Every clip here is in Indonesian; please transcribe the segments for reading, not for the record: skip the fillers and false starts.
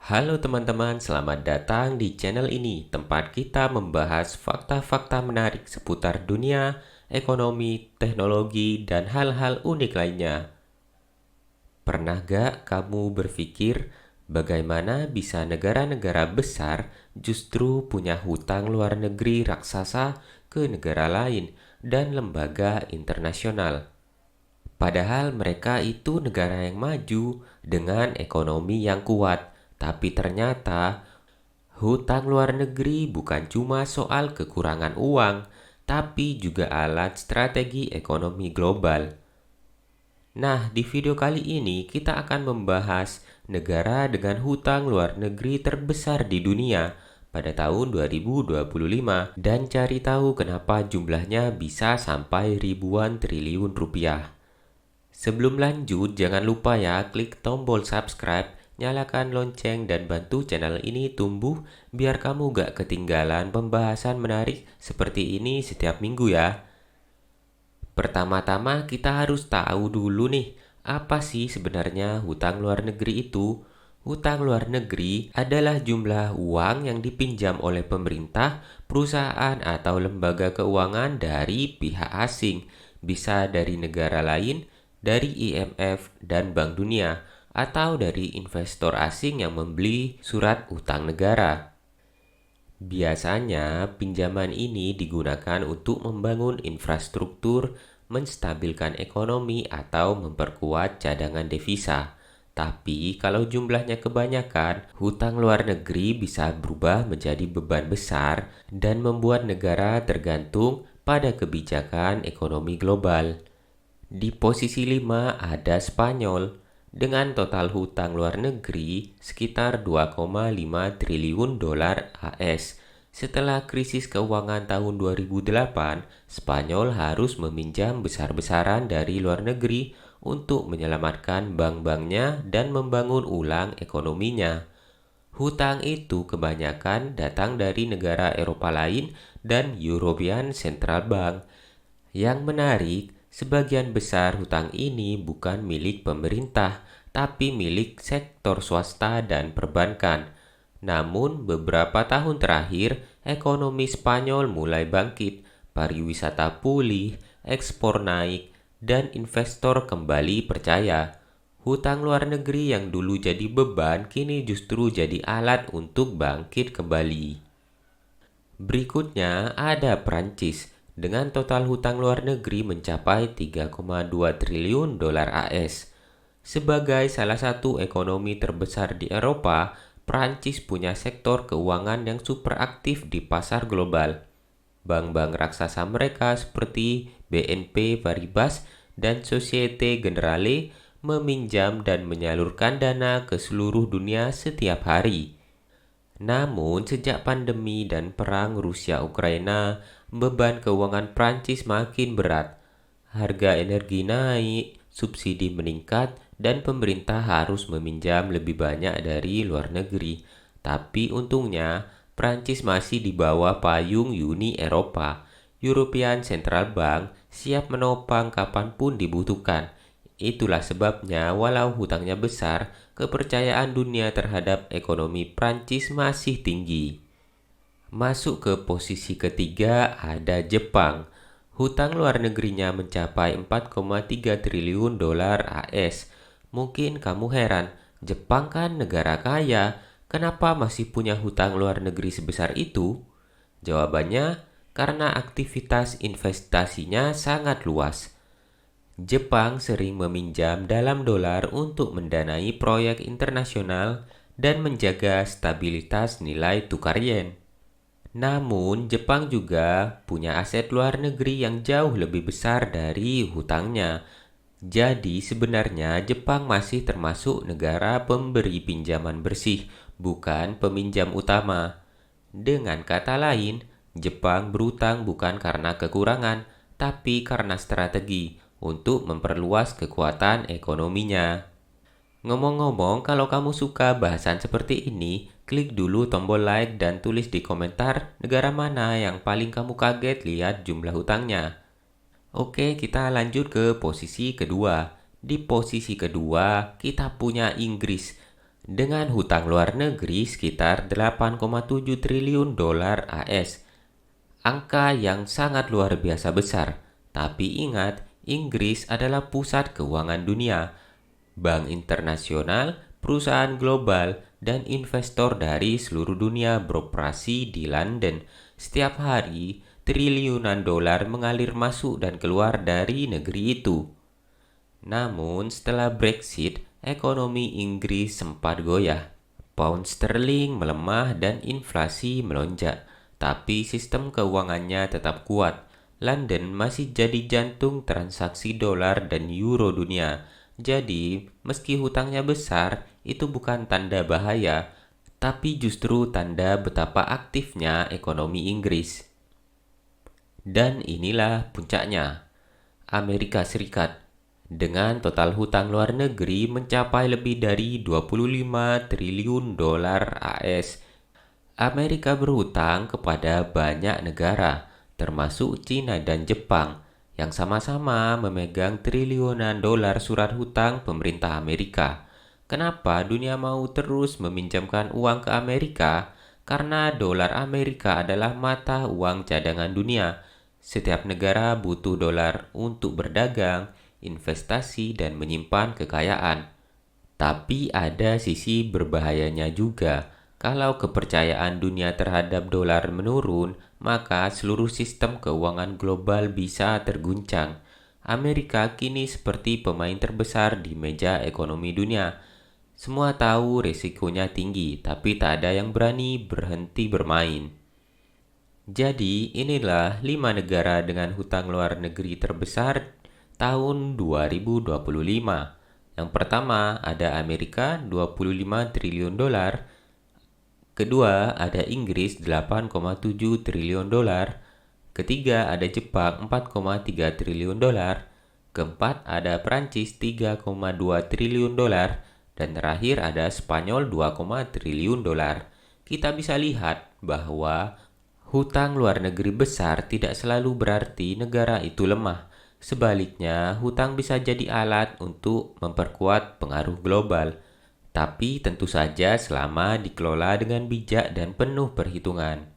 Halo teman-teman, selamat datang di channel ini, tempat kita membahas fakta-fakta menarik seputar dunia, ekonomi, teknologi, dan hal-hal unik lainnya. Pernah gak kamu berpikir bagaimana bisa negara-negara besar justru punya hutang luar negeri raksasa ke negara lain dan lembaga internasional? Padahal mereka itu negara yang maju dengan ekonomi yang kuat, tapi ternyata hutang luar negeri bukan cuma soal kekurangan uang, tapi juga alat strategi ekonomi global. Nah, di video kali ini kita akan membahas negara dengan hutang luar negeri terbesar di dunia pada tahun 2025 dan cari tahu kenapa jumlahnya bisa sampai ribuan triliun rupiah. Sebelum lanjut, jangan lupa ya klik tombol subscribe, nyalakan lonceng dan bantu channel ini tumbuh biar kamu gak ketinggalan pembahasan menarik seperti ini setiap minggu ya. Pertama-tama kita harus tahu dulu nih, apa sih sebenarnya hutang luar negeri itu? Hutang luar negeri adalah jumlah uang yang dipinjam oleh pemerintah, perusahaan atau lembaga keuangan dari pihak asing, bisa dari negara lain, dari IMF dan Bank Dunia, atau dari investor asing yang membeli surat utang negara. Biasanya, pinjaman ini digunakan untuk membangun infrastruktur, menstabilkan ekonomi, atau memperkuat cadangan devisa. Tapi, kalau jumlahnya kebanyakan, hutang luar negeri bisa berubah menjadi beban besar dan membuat negara tergantung pada kebijakan ekonomi global. Di posisi 5 ada Spanyol dengan total hutang luar negeri sekitar 2,5 triliun dolar AS. Setelah krisis keuangan tahun 2008, Spanyol harus meminjam besar-besaran dari luar negeri untuk menyelamatkan bank-banknya dan membangun ulang ekonominya. Hutang itu kebanyakan datang dari negara Eropa lain dan European Central Bank. Yang menarik, sebagian besar hutang ini bukan milik pemerintah, tapi milik sektor swasta dan perbankan. Namun, beberapa tahun terakhir, ekonomi Spanyol mulai bangkit, pariwisata pulih, ekspor naik, dan investor kembali percaya. Hutang luar negeri yang dulu jadi beban kini justru jadi alat untuk bangkit kembali. Berikutnya ada Prancis dengan total hutang luar negeri mencapai 3,2 triliun dolar AS. Sebagai salah satu ekonomi terbesar di Eropa, Prancis punya sektor keuangan yang super aktif di pasar global. Bank-bank raksasa mereka seperti BNP Paribas dan Societe Generale meminjam dan menyalurkan dana ke seluruh dunia setiap hari. Namun, sejak pandemi dan perang Rusia-Ukraina, beban keuangan Prancis makin berat. Harga energi naik, subsidi meningkat, dan pemerintah harus meminjam lebih banyak dari luar negeri. Tapi untungnya, Prancis masih di bawah payung Uni Eropa. European Central Bank siap menopang kapanpun dibutuhkan. Itulah sebabnya walau hutangnya besar, kepercayaan dunia terhadap ekonomi Prancis masih tinggi. Masuk ke posisi ketiga ada Jepang. Hutang luar negerinya mencapai 4,3 triliun dolar AS. Mungkin kamu heran, Jepang kan negara kaya, kenapa masih punya hutang luar negeri sebesar itu? Jawabannya, karena aktivitas investasinya sangat luas. Jepang sering meminjam dalam dolar untuk mendanai proyek internasional dan menjaga stabilitas nilai tukar yen. Namun, Jepang juga punya aset luar negeri yang jauh lebih besar dari hutangnya. Jadi, sebenarnya Jepang masih termasuk negara pemberi pinjaman bersih, bukan peminjam utama. Dengan kata lain, Jepang berutang bukan karena kekurangan, tapi karena strategi untuk memperluas kekuatan ekonominya. Ngomong-ngomong, kalau kamu suka bahasan seperti ini, klik dulu tombol like dan tulis di komentar negara mana yang paling kamu kaget lihat jumlah hutangnya. Oke, kita lanjut ke posisi kedua. Di posisi kedua, kita punya Inggris dengan hutang luar negeri sekitar 8,7 triliun dolar AS. Angka yang sangat luar biasa besar. Tapi ingat, Inggris adalah pusat keuangan dunia. Bank internasional, perusahaan global, dan investor dari seluruh dunia beroperasi di London. Setiap hari, triliunan dolar mengalir masuk dan keluar dari negeri itu. Namun, setelah Brexit, ekonomi Inggris sempat goyah. Pound sterling melemah dan inflasi melonjak, tapi sistem keuangannya tetap kuat. London masih jadi jantung transaksi dolar dan euro dunia. Jadi, meski hutangnya besar, itu bukan tanda bahaya, tapi justru tanda betapa aktifnya ekonomi Inggris. Dan inilah puncaknya. Amerika Serikat dengan total hutang luar negeri mencapai lebih dari 25 triliun dolar AS. Amerika berhutang kepada banyak negara, termasuk Cina dan Jepang, yang sama-sama memegang triliunan dolar surat hutang pemerintah Amerika. Kenapa dunia mau terus meminjamkan uang ke Amerika? Karena dolar Amerika adalah mata uang cadangan dunia. Setiap negara butuh dolar untuk berdagang, investasi, dan menyimpan kekayaan. Tapi ada sisi berbahayanya juga. Kalau kepercayaan dunia terhadap dolar menurun, maka seluruh sistem keuangan global bisa terguncang. Amerika kini seperti pemain terbesar di meja ekonomi dunia. Semua tahu risikonya tinggi, tapi tak ada yang berani berhenti bermain. Jadi, inilah 5 negara dengan hutang luar negeri terbesar tahun 2025. Yang pertama ada Amerika 25 triliun dolar, kedua ada Inggris 8,7 triliun dolar, ketiga ada Jepang 4,3 triliun dolar, keempat ada Prancis 3,2 triliun dolar, dan terakhir ada Spanyol 2, triliun dolar. Kita bisa lihat bahwa hutang luar negeri besar tidak selalu berarti negara itu lemah. Sebaliknya, hutang bisa jadi alat untuk memperkuat pengaruh global. Tapi tentu saja selama dikelola dengan bijak dan penuh perhitungan.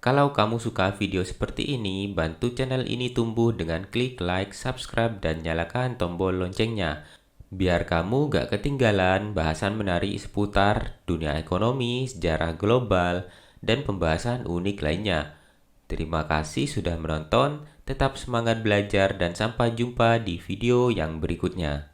Kalau kamu suka video seperti ini, bantu channel ini tumbuh dengan klik like, subscribe, dan nyalakan tombol loncengnya. Biar kamu gak ketinggalan bahasan menarik seputar dunia ekonomi, sejarah global, dan pembahasan unik lainnya. Terima kasih sudah menonton, tetap semangat belajar dan sampai jumpa di video yang berikutnya.